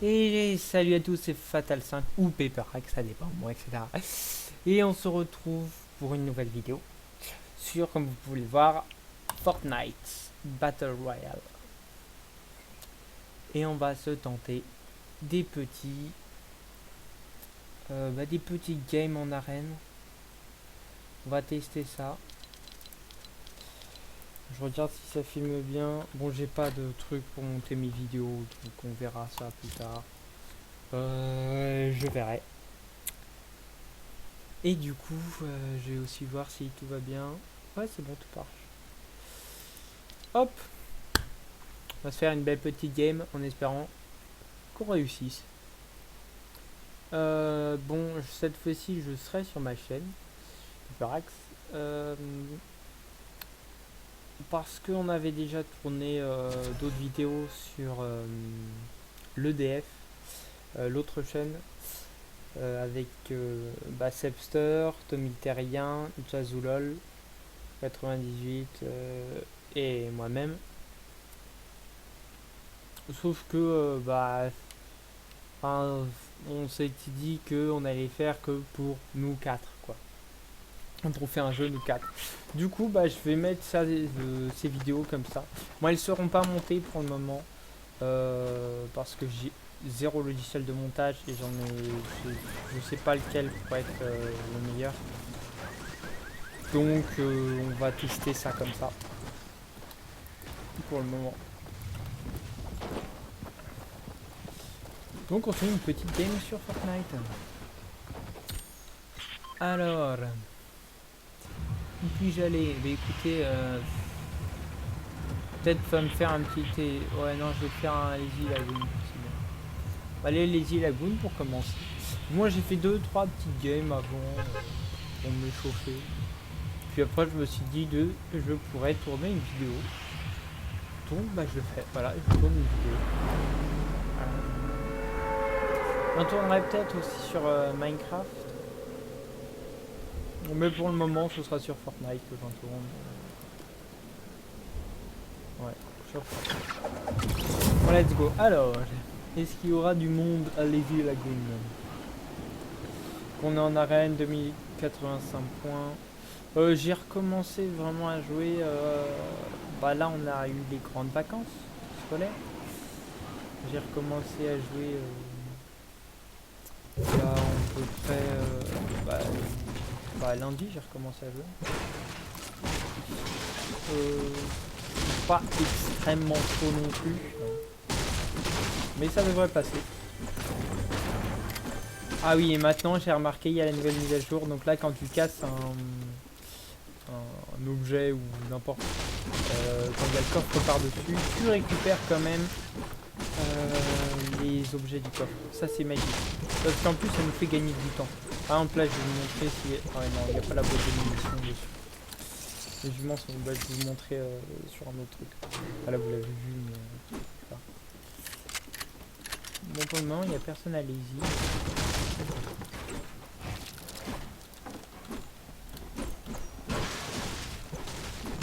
Et salut à tous, c'est Fatal 5 ou Paperhack, ça dépend, bon, etc. Et on se retrouve pour une nouvelle vidéo sur, comme vous pouvez le voir, Fortnite Battle Royale. Et on va se tenter des petits games en arène. On va tester ça. Je regarde si ça filme bien. Bon, j'ai pas de truc pour monter mes vidéos, donc on verra ça plus tard. Je verrai. Et du coup, je vais aussi voir si tout va bien. Ouais, c'est bon, tout marche. Hop, on va se faire une belle petite game en espérant qu'on réussisse. Bon, cette fois-ci, je serai sur ma chaîne, Hyperax, parce qu'on avait déjà tourné d'autres vidéos sur l'EDF, l'autre chaîne, avec Sebster, Tommy Terrien, Jazulol, 98 et moi-même. Sauf que on s'est dit qu'on allait faire que pour nous quatre, quoi. Pour faire un jeu nous quatre. Du coup, je vais mettre ça, ces vidéos comme ça. Moi, elles seront pas montées pour le moment parce que j'ai zéro logiciel de montage et je sais pas lequel pourrait être le meilleur. Donc, on va tester ça comme ça pour le moment. Donc on fait une petite game sur Fortnite. Alors, où puis-je aller? Écoutez, peut-être me faire un petit... Ouais, non, je vais faire un Lazy Lagoon. Allez, Lazy Lagoon pour commencer. Moi j'ai fait 2-3 petites games avant pour me chauffer. Puis après je me suis dit que je pourrais tourner une vidéo. Donc je le fais. Voilà, je tourne une vidéo. On tournerait peut-être aussi sur Minecraft. Mais pour le moment, ce sera sur Fortnite que j'en tourne. Ouais, sur Fortnite. Bon, let's go. Alors, est-ce qu'il y aura du monde à Lazy Lagoon? On est en arène, 2085 points. J'ai recommencé vraiment à jouer. Là, on a eu les grandes vacances scolaires. J'ai recommencé à jouer il y a à peu près lundi, j'ai recommencé à jouer. Pas extrêmement chaud non plus, mais ça devrait passer. Ah oui, et maintenant j'ai remarqué, il y a la nouvelle mise à jour. Donc là, quand tu casses un objet ou n'importe, quand il y a le coffre par dessus, tu récupères quand même les objets du coffre. Ça, c'est magique. Parce qu'en plus, ça nous fait gagner du temps. Par exemple, là, je vais vous montrer si... Ah non, il n'y a pas la boîte de munitions dessus. Mais je vais vous montrer sur un autre truc. Ah là, vous l'avez vu, mais... Bon, pour le moment, il n'y a personne à Lazy.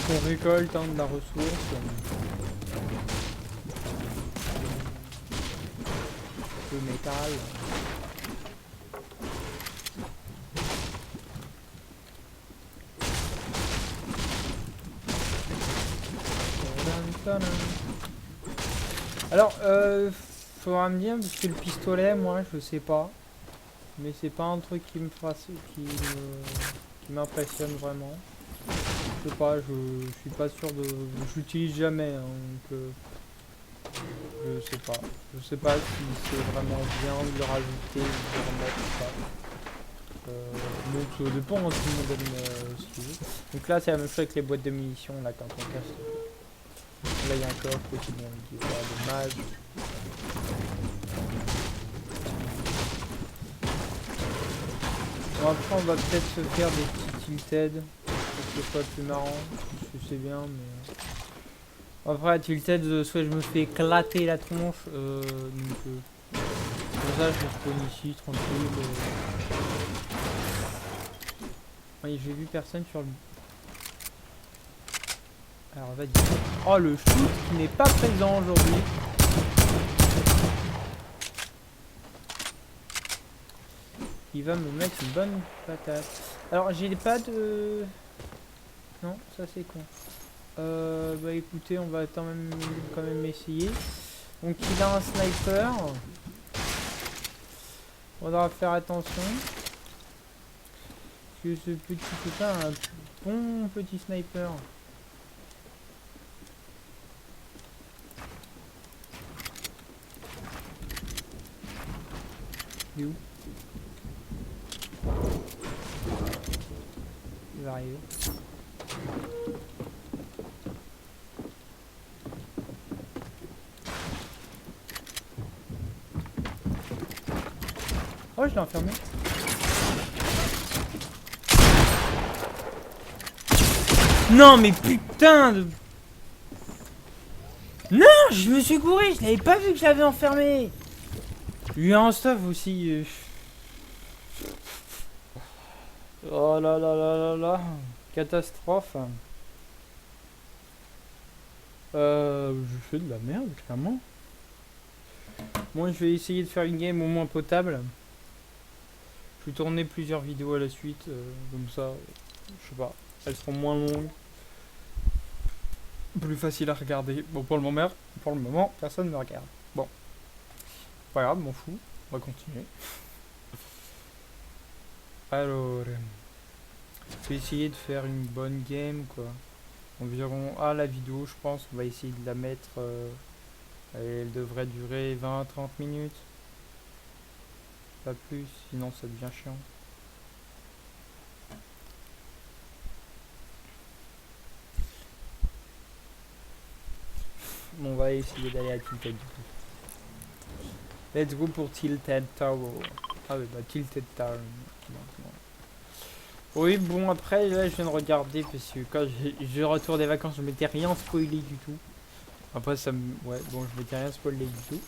On récolte de la ressource. Le métal. Alors, faudra me dire, parce que le pistolet, moi, je sais pas. Mais c'est pas un truc qui m'impressionne vraiment. Je sais pas, je suis pas sûr de... Je l'utilise jamais, hein, donc... je sais pas. Je sais pas si c'est vraiment bien de le rajouter ou de le remettre ou pas. Donc ça dépend, hein, si on donne ce qu'il veut. Donc là, c'est la même chose avec les boîtes de munitions, là, quand on casse. Là, il y a un coffre aussi, bon, qui est pas dommage. Bon, après, on va peut-être se faire des petits tilted pour que ce soit plus marrant. Je sais bien, mais... Après, tilted, soit je me fais éclater la tronche, donc... pour ça, je spawn ici, tranquille. Oui, j'ai vu personne sur le... Alors, vas-y. Oh, le shoot qui n'est pas présent aujourd'hui. qui va me mettre une bonne patate. Alors j'ai pas de... Non, ça c'est con. Bah écoutez, on va quand même essayer. Donc il a un sniper. Faudra faire attention. Parce que ce petit copain a un bon petit sniper. Il est où? Il va arriver. Oh, je l'ai enfermé. Non, mais putain de... Non, je me suis gouré, je n'avais pas vu que je l'avais enfermé. Il y a un stuff aussi. Oh là là là là là. Catastrophe. Je fais de la merde, clairement. Bon, je vais essayer de faire une game au moins potable. Je vais tourner plusieurs vidéos à la suite. Comme ça, je sais pas. Elles seront moins longues. Plus facile à regarder. Bon, pour le moment, personne ne me regarde. Bon. Pas grave, m'en fous. On va continuer. Alors, je vais essayer de faire une bonne game, quoi. Environ, la vidéo, je pense, on va essayer de la mettre, elle devrait durer 20-30 minutes. Pas plus, sinon ça devient chiant. On va essayer d'aller à Tilted du coup. Let's go pour Tilted Tower. Ah oui, bah Tilted Tower. Oui, bon, après, là, je viens de regarder, parce que quand je retourne des vacances, je m'étais rien spoilé du tout. Après, ça me... Ouais, bon, je m'étais rien spoilé du tout.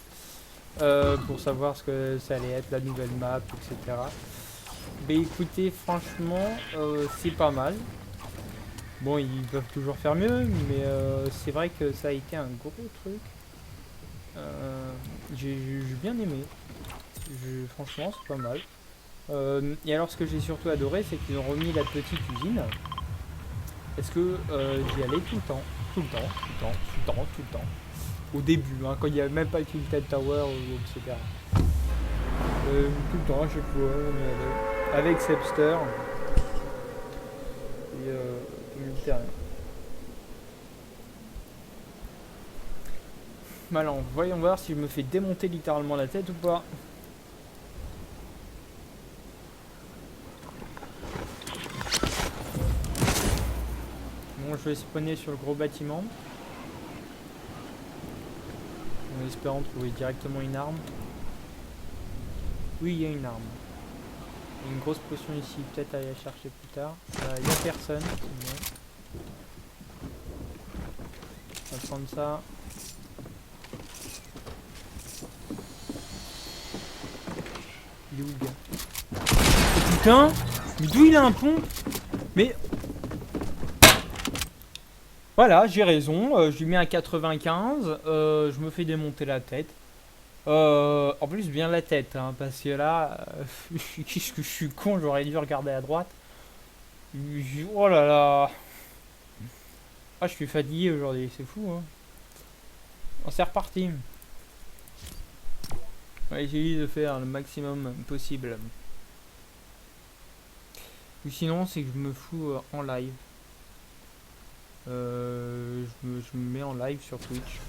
Pour savoir ce que ça allait être, la nouvelle map, etc. Mais écoutez, franchement, c'est pas mal. Bon, ils peuvent toujours faire mieux, mais c'est vrai que ça a été un gros truc. J'ai bien aimé. Franchement, c'est pas mal. Et alors, ce que j'ai surtout adoré, c'est qu'ils ont remis la petite usine. Parce que j'y allais tout le temps. Tout le temps, tout le temps, tout le temps, tout le temps. Au début, hein, quand il n'y avait même pas Tilted Tower, etc. Tout le temps, à chaque fois, on y allait. Avec Sepster. Et militaire. Alors, voyons voir si je me fais démonter littéralement la tête ou pas. Bon, je vais spawner sur le gros bâtiment. En espérant trouver directement une arme. Oui, il y a une arme. Il y a une grosse potion ici, peut-être aller la chercher plus tard. Il n'y a personne. Bon. On va prendre ça. Il est où le gars? Oh, putain! Mais d'où il a un pont? Mais... Voilà, j'ai raison, je lui mets un 95, je me fais démonter la tête. En plus bien la tête, hein, parce que là, qu'est-ce que je suis con, j'aurais dû regarder à droite. Oh là là. Ah, je suis fatigué aujourd'hui, c'est fou, hein. On s'est reparti. On va essayer de faire le maximum possible. Ou sinon, c'est que je me fous en live. Je me mets en live sur Twitch.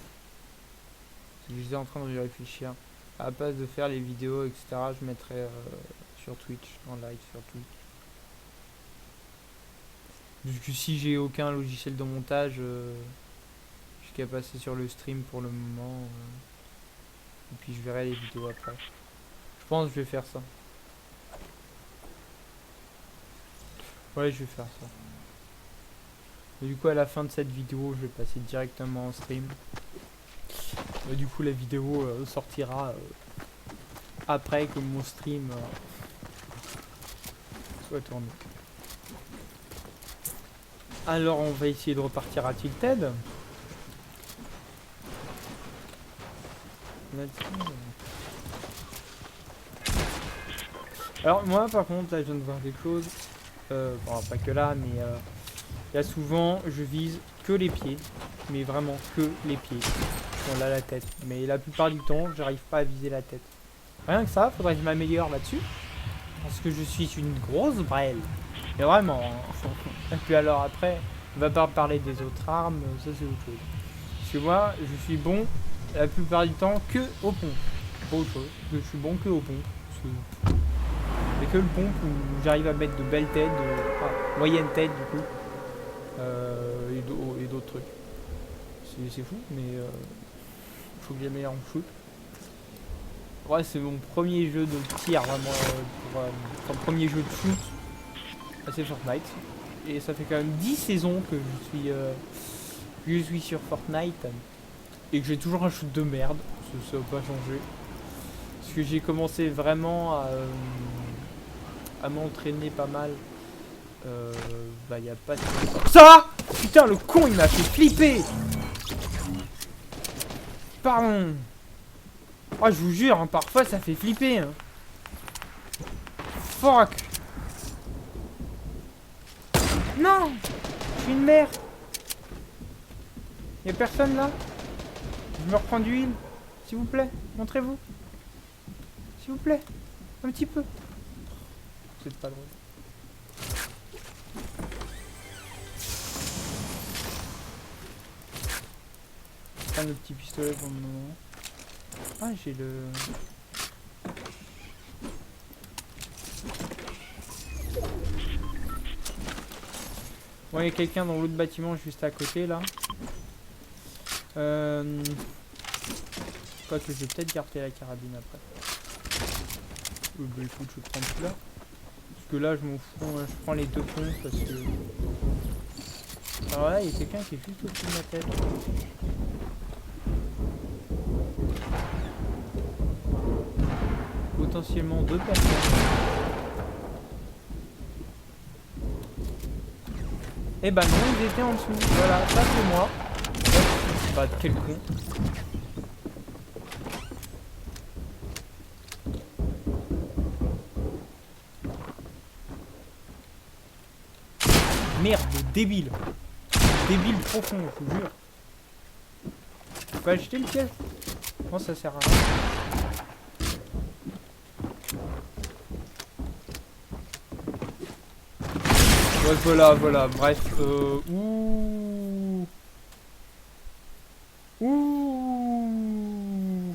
J'étais en train de réfléchir. À la place de faire les vidéos, etc., je mettrais sur Twitch, en live sur Twitch. Parce que si j'ai aucun logiciel de montage, je suis qu'à passer sur le stream pour le moment. Et puis je verrai les vidéos après. Je pense que je vais faire ça. Ouais, je vais faire ça. Et du coup, à la fin de cette vidéo, je vais passer directement en stream. Et du coup, la vidéo sortira après que mon stream soit tourné. Alors, on va essayer de repartir à Tilted. Alors moi par contre là je viens de voir des choses. Bon, pas que là mais là souvent je vise que les pieds. Mais vraiment que les pieds. Bon là la tête. Mais la plupart du temps j'arrive pas à viser la tête. Rien que ça, faudrait que je m'améliore là-dessus. Parce que je suis une grosse brêle. Et vraiment. Et puis alors après, on va pas parler des autres armes, ça c'est autre chose. Parce que moi, je suis bon la plupart du temps que au pont. Pas autre chose. Je suis bon que au pont. C'est que le pont où j'arrive à mettre de belles têtes, moyennes têtes du coup. Et d'autres trucs. C'est fou, mais faut que j'améliore mon shoot. Ouais, c'est mon premier jeu de tir vraiment pour premier jeu de shoot. C'est Fortnite. Et ça fait quand même 10 saisons que je suis sur Fortnite. Et que j'ai toujours un shoot de merde. Ça va pas changer. Parce que j'ai commencé vraiment à m'entraîner pas mal. Bah y a pas de... Ça. Putain, le con il m'a fait flipper. Pardon. Oh, je vous jure, hein, parfois ça fait flipper. Hein. Fuck. Non. Je suis une merde. Y'a personne là. Je me reprends d'huile. S'il vous plaît, montrez-vous. S'il vous plaît. Un petit peu. C'est pas drôle. Prends le petit pistolet pour le moment. Ah, j'ai le... Bon, il y a quelqu'un dans l'autre bâtiment juste à côté là. Quoi que je vais peut-être garder la carabine après. Bah écoute, je prends celui-là. Parce que là, je m'en fous, hein, je prends les deux ponts parce que... Alors là, il y a quelqu'un qui est juste au-dessus de ma tête. Potentiellement deux personnes. Eh bah non, ils étaient en dessous. Voilà, ça c'est moi. Bah quel con. Merde, débile. Débile profond, je vous jure. Tu peux acheter le piège? Non, ça sert à rien. Ouais, voilà, bref. Ouh. Ouh.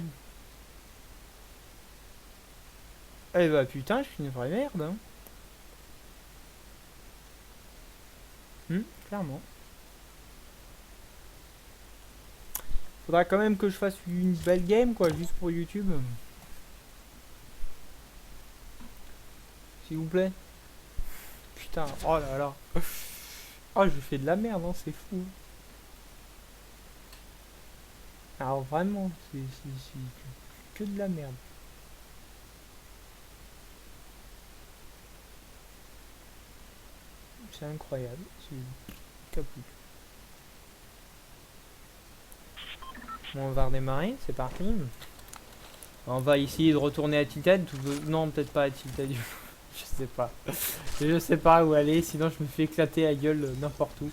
Eh bah putain, je suis une vraie merde. Hein. Clairement. Faudra quand même que je fasse une belle game, quoi, juste pour YouTube. S'il vous plaît. Putain, oh là là. Oh, je fais de la merde, hein, c'est fou. Alors vraiment, c'est que de la merde. C'est incroyable, c'est capoute. Bon, on va redémarrer, c'est parti. On va essayer de retourner à Tilted. Non, peut-être pas à Tilted. Je sais pas. Je sais pas où aller, sinon je me fais éclater la gueule n'importe où.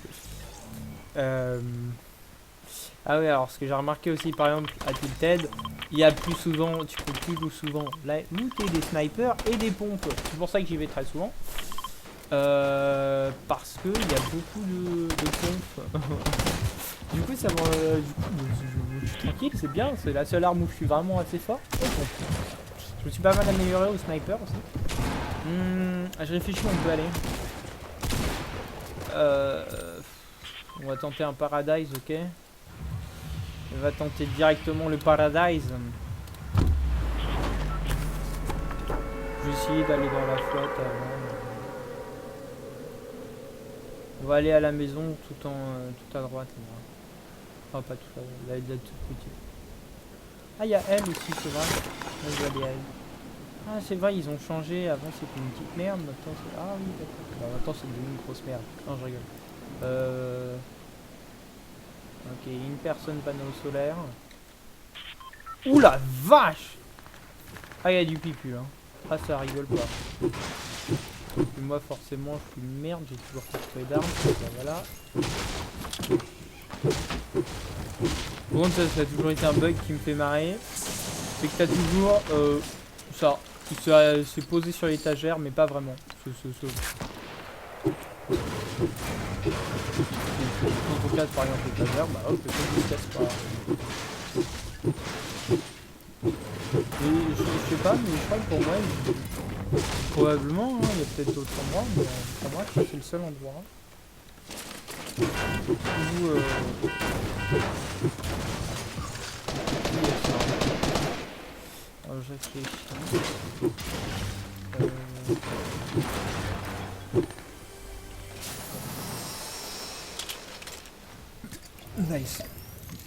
Ah oui, alors ce que j'ai remarqué aussi par exemple à Tilted, il y a plus souvent, tu peux plus souvent looter des snipers et des pompes. C'est pour ça que j'y vais très souvent. Parce que il y a beaucoup de pompes. Du coup ça me... du coup je suis tranquille, c'est bien, c'est la seule arme où je suis vraiment assez fort. Je me suis pas mal amélioré au sniper aussi. Je réfléchis où on peut aller. On va tenter un paradise, ok. On va tenter directement le paradise. Je vais essayer d'aller dans la flotte avant. On va aller à la maison tout à droite. Là. Enfin pas tout à droite, là il y a toute petite. Ah il y a elle aussi, c'est vrai. Là, je vais aller à elle. Ah c'est vrai, ils ont changé, avant c'était une petite merde, maintenant c'est... Ah oui d'accord. Bah, maintenant c'est devenu une grosse merde. Non je rigole. Ok, une personne panneau solaire. Ouh la vache. Ah il y a du pipu hein. Ah, ça rigole pas. Et moi, forcément, je suis une merde, j'ai toujours pas trouvé d'armes. Voilà. Bon, ça a toujours été un bug qui me fait marrer. C'est que t'as toujours ça qui s'est posé sur l'étagère, mais pas vraiment. Quand on casse par exemple l'étagère, bah hop, le truc ne casse pas. Et je sais pas, mais je crois que pour moi, probablement, hein, il y a peut-être d'autres endroits, mais pour moi, je crois que c'est le seul endroit où je réfléchis. Nice.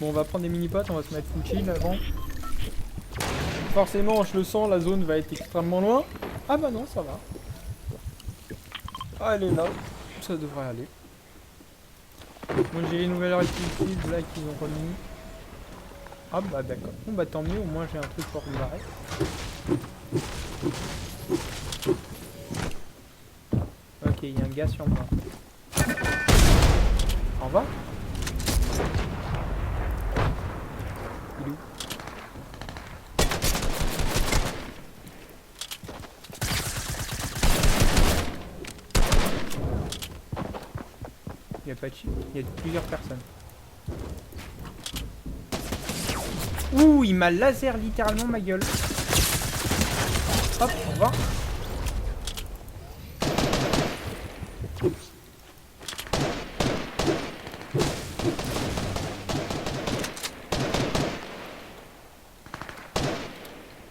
Bon, on va prendre des mini-potes, on va se mettre full chill avant. Forcément, je le sens, la zone va être extrêmement loin. Ah bah non, ça va. Ah, elle est là. Ça devrait aller. Moi, j'ai les nouvelles rectifications là qu'ils ont remis. Ah bah d'accord. Bon bah tant mieux, au moins j'ai un truc pour me barrer. Ok, il y a un gars sur moi. Au revoir. Il est où? Il y a pas de chip, il y a plusieurs personnes. Ouh, il m'a laser littéralement ma gueule. Hop, au revoir. Je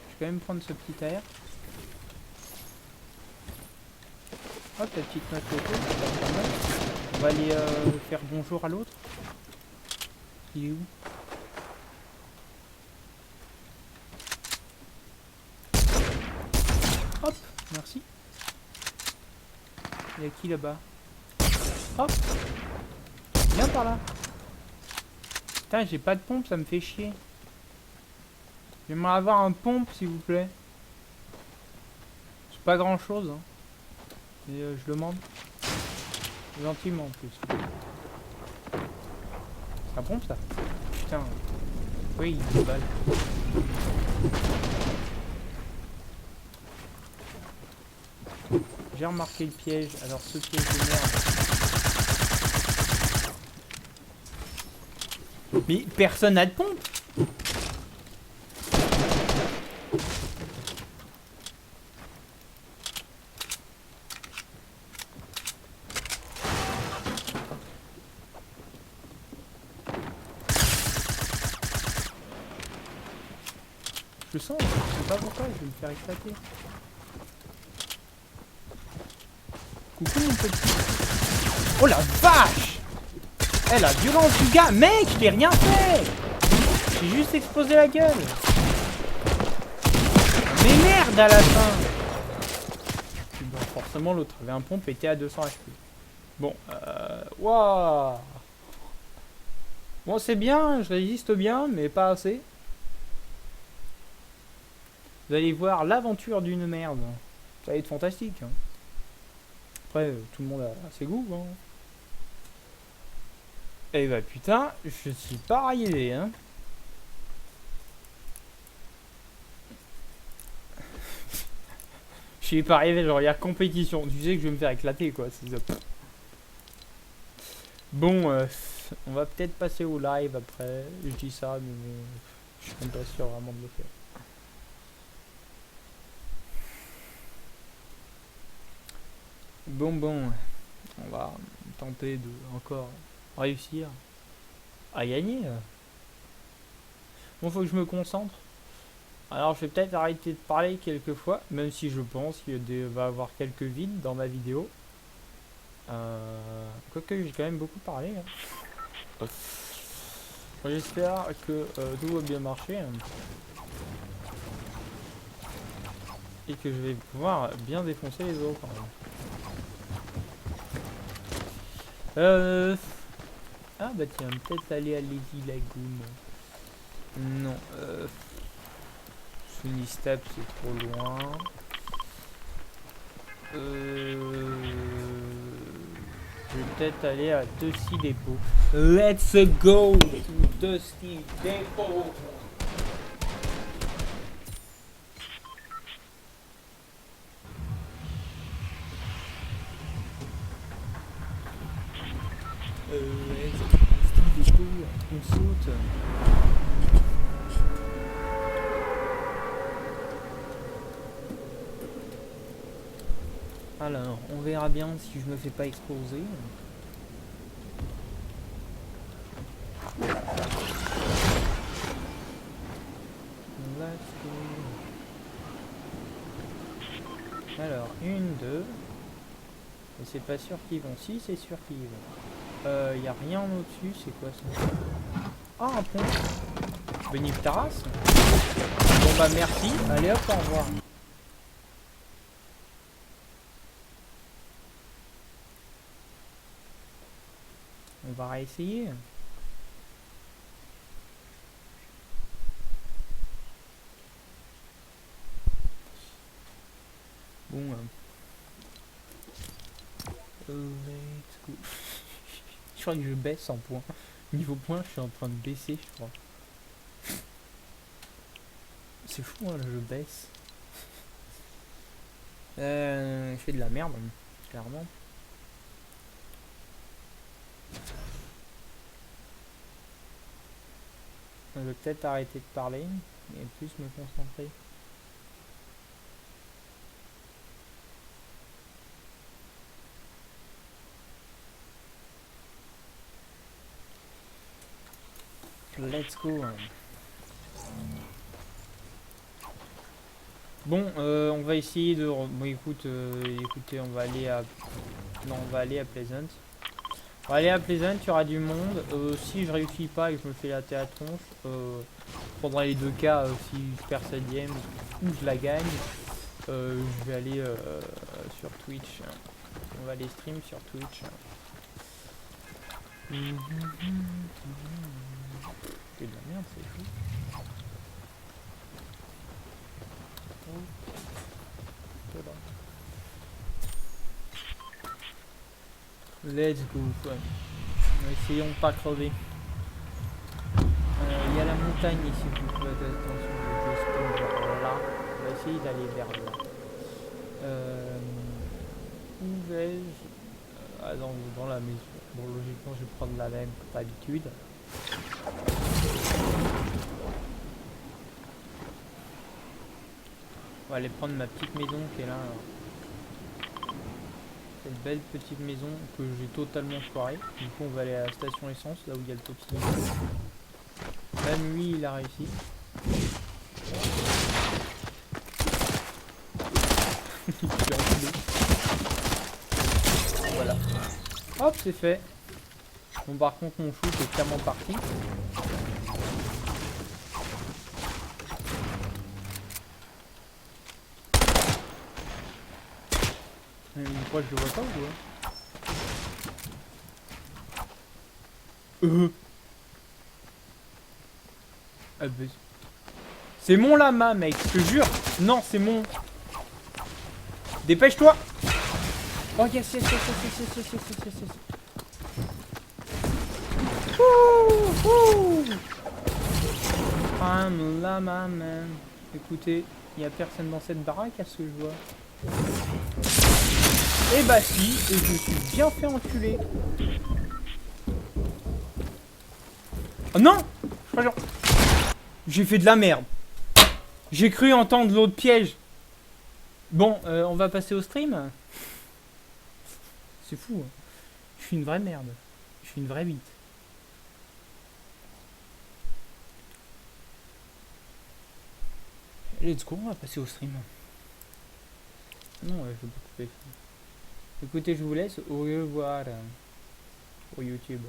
vais quand même prendre ce petit air. Hop, la petite note auto, c'est pas mal. On va aller faire bonjour à l'autre. Il est où? Hop, merci. Il y a qui là-bas? Hop. Viens par là. Putain, j'ai pas de pompe, ça me fait chier. J'aimerais avoir un pompe, s'il vous plaît. C'est pas grand chose, hein. Et je demande. Gentiment en plus. Ça pompe ça? Putain. Oui, il balle. J'ai remarqué le piège, alors ce piège de merde. Mais personne n'a de pompe! Je le sens, je sais pas pourquoi, je vais me faire éclater. Coucou mon petit. Oh la vache! Eh la violence du gars! Mec, je l'ai rien fait! J'ai juste explosé la gueule! Mais merde à la fin! Bon, forcément l'autre avait un pompe et était à 200 HP. Bon, waouh! Bon, c'est bien, je résiste bien, mais pas assez. Vous allez voir l'aventure d'une merde. Ça va être fantastique. Hein. Après, tout le monde a ses goûts. Hein. Et bah putain, je suis pas arrivé. Hein. Je suis pas arrivé, genre il y a compétition. Tu sais que je vais me faire éclater quoi. Bon, on va peut-être passer au live après. Je dis ça, mais bon, je suis même pas sûr vraiment de le faire. Bon, on va tenter de encore réussir à gagner. Bon, faut que je me concentre. Alors, je vais peut-être arrêter de parler quelques fois, même si je pense qu'il va y avoir quelques vides dans ma vidéo. Quoique, j'ai quand même beaucoup parlé. Hein. J'espère que tout va bien marcher. Hein. Et que je vais pouvoir bien défoncer les autres. Ah bah tiens, peut-être aller à Lazy Lagoon. Non, Sunny Step c'est trop loin. Je vais peut-être aller à Dusty Depot. Let's go to Dusty Depot. Let's go to Dusty Depot. On saute. Alors, on verra bien si je me fais pas exploser. Let's go. Alors, une, deux. Mais c'est pas sûr qu'ils vont. Si, c'est sûr qu'ils vont. Y a rien au-dessus, c'est quoi ça? Ah, un pont. Bénif ta race. Bon bah merci, allez hop, au revoir. On va réessayer. Bon. Let's go. Je crois que je baisse en points. Niveau points, je suis en train de baisser, je crois. C'est fou, hein, le jeu baisse. Je fais de la merde, clairement. Je vais peut-être arrêter de parler et plus me concentrer. Let's go. Bon, on va essayer de... Bon, écoutez, on va aller à... Non, on va aller à Pleasant. On va aller à Pleasant, il y aura du monde. Si je réussis pas et que je me fais la tête à tronche, je prendrai les deux cas si je perds cette game ou je la gagne. Je vais aller sur Twitch. On va aller stream sur Twitch. C'est de la merde, c'est fou. Let's go. Essayons de pas crever. Il y a la montagne ici, vous pouvez faire attention, je spawn vers là. On va essayer d'aller vers là. Où vais-je? Ah non, dans la maison. Bon, logiquement, je vais prendre la même comme d'habitude. On va aller prendre ma petite maison qui est là. Cette belle petite maison que j'ai totalement foirée. Du coup, on va aller à la station essence, là où il y a le petit. Même lui, il a réussi. Voilà. Hop, c'est fait. Bon, par contre, mon chou est clairement parti. Pourquoi je le vois pas ou quoi? C'est mon lama, mec, je te jure. Non, c'est mon. Dépêche-toi. Oh yes, yes, yes, yes, yes, yes, yes, yes, yes, yes. Ouh. I'm lama, man. Écoutez, il n'y a personne dans cette baraque à ce que je vois. Et bah si, et je me suis bien fait enculer. Oh non! J'ai fait de la merde. J'ai cru entendre l'autre piège. Bon, on va passer au stream. C'est fou. Hein. Je suis une vraie merde. Je suis une vraie bite. Let's go, on va passer au stream. Non, je vais pas couper. Écoutez, je vous laisse. Au revoir. Au YouTube.